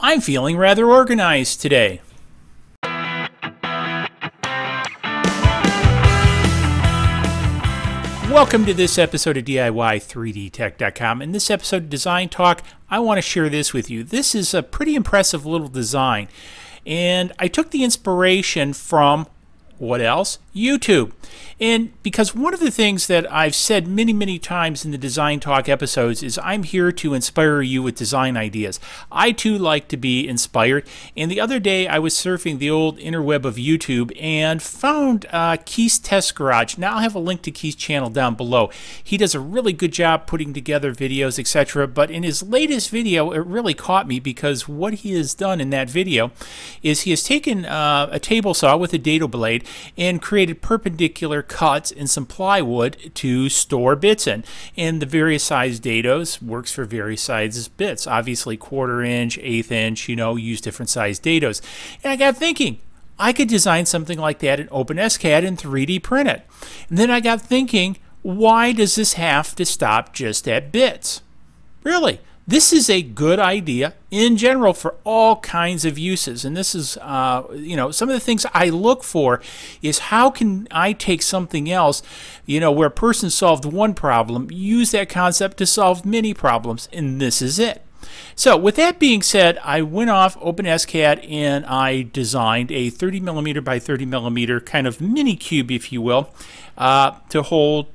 I'm feeling rather organized today. Welcome to this episode of DIY3DTech.com. In this episode of Design Talk, I want to share this with you. This is a pretty impressive little design, and I took the inspiration from what else? YouTube. And because one of the things that I've said many times in the Design Talk episodes is I'm here to inspire you with design ideas. I too like to be inspired. And the other day I was surfing the old interweb of YouTube and found Keith's Test Garage. Now I'll have a link to Keith's channel down below. He does a really good job putting together videos, etc. But in his latest video, it really caught me because what he has done in that video is he has taken a table saw with a dado blade and created perpendicular cuts in some plywood to store bits in. And the various size dados works for various sizes bits. Obviously 1/4 inch, 1/8 inch, you know, use different size dados. And I got thinking, I could design something like that in OpenSCAD and 3D print it. And then I got thinking, why does this have to stop just at bits? Really? This is a good idea in general for all kinds of uses. And this is, you know, some of the things I look for is how can I take something else, you know, where a person solved one problem, use that concept to solve many problems, and this is it. So with that being said, I went off OpenSCAD and I designed a 30mm by 30mm kind of mini cube, if you will, to hold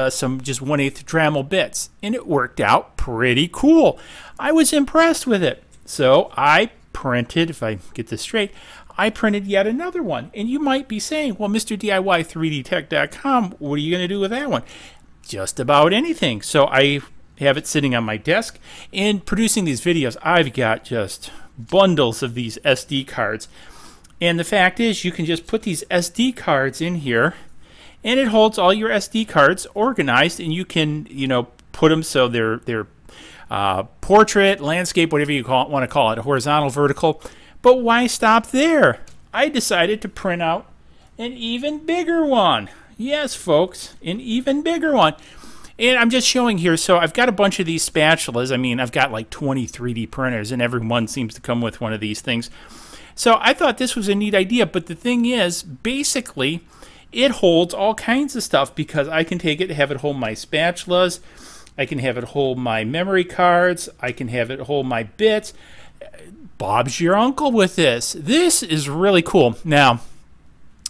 some just 1/8 Dremel bits. And it worked out pretty cool. I was impressed with it. So I printed, if I get this straight, I printed yet another one. And you might be saying, well, Mr. DIY3DTech.com, what are you going to do with that one? Just about anything. So I have it sitting on my desk. And producing these videos, I've got just bundles of these SD cards. And the fact is, you can just put these SD cards in here, and it holds all your SD cards organized, and you can, you know, put them so they're portrait, landscape, whatever you want to call it, horizontal, vertical. But why stop there? I decided to print out an even bigger one. Yes, folks, an even bigger one. And I'm just showing here, so I've got a bunch of these spatulas. I mean, I've got like 20 3D printers, and every one seems to come with one of these things. So I thought this was a neat idea, but the thing is, basically, it holds all kinds of stuff because I can take it, have it hold my spatulas, I can have it hold my memory cards, I can have it hold my bits. Bob's your uncle with this. This is really cool. Now,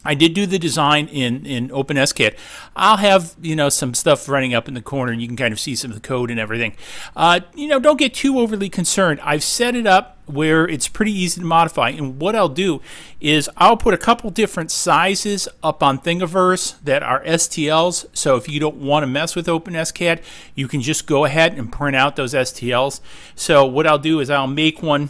I did do the design in OpenSCAD. I'll have, you know, some stuff running up in the corner, and you can kind of see some of the code and everything. You know, don't get too overly concerned. I've set it up where it's pretty easy to modify, and what I'll do is I'll put a couple different sizes up on Thingiverse that are STLs, so if you don't want to mess with OpenSCAD, you can just go ahead and print out those STLs. So what I'll do is I'll make one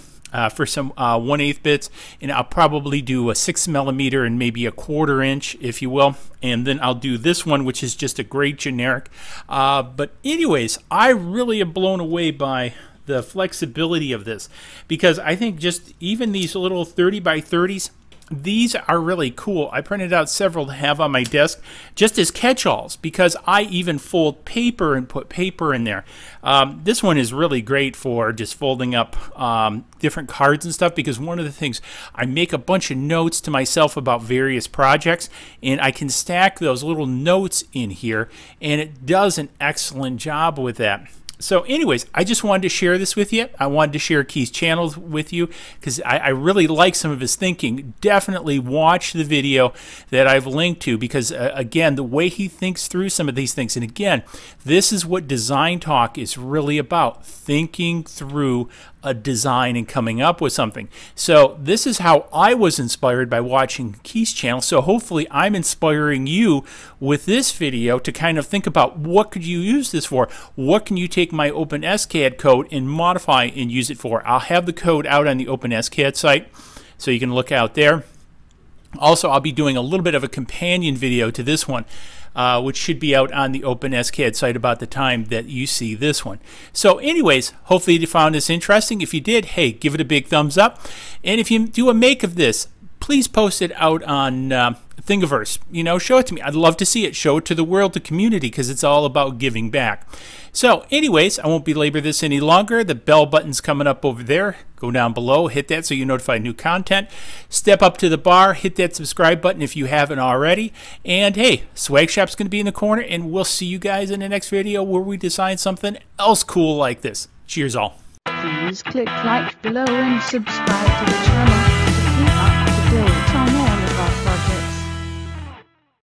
for some 1/8 bits, and I'll probably do a 6mm and maybe a 1/4 inch, if you will, and then I'll do this one, which is just a great generic. But anyways, I really am blown away by the flexibility of this, because I think just even these little 30 by 30s, these are really cool. I printed out several to have on my desk just as catch-alls, because I even fold paper and put paper in there. This one is really great for just folding up different cards and stuff, because one of the things, I make a bunch of notes to myself about various projects, and I can stack those little notes in here, and it does an excellent job with that. So anyways, I just wanted to share this with you. I wanted to share Keith's channel with you because I really like some of his thinking. Definitely watch the video that I've linked to, because again, the way he thinks through some of these things, and again, this is what Design Talk is really about, thinking through a design and coming up with something. So this is how I was inspired by watching Keith's channel. So hopefully I'm inspiring you with this video to kind of think about, what could you use this for? What can you take my OpenSCAD code and modify and use it for? I'll have the code out on the OpenSCAD site, so you can look out there. Also, I'll be doing a little bit of a companion video to this one, which should be out on the OpenSCAD site about the time that you see this one. So anyways, hopefully you found this interesting. If you did, hey, give it a big thumbs up. And if you do a make of this, please post it out on Thingiverse. You know, show it to me. I'd love to see it. Show it to the world, the community, because it's all about giving back. So anyways, I won't belabor this any longer. The bell button's coming up over there. Go down below, hit that so you're notified new content. Step up to the bar, hit that subscribe button if you haven't already. And hey, Swag Shop's going to be in the corner, and we'll see you guys in the next video where we design something else cool like this. Cheers all. Please click like below and subscribe to the channel.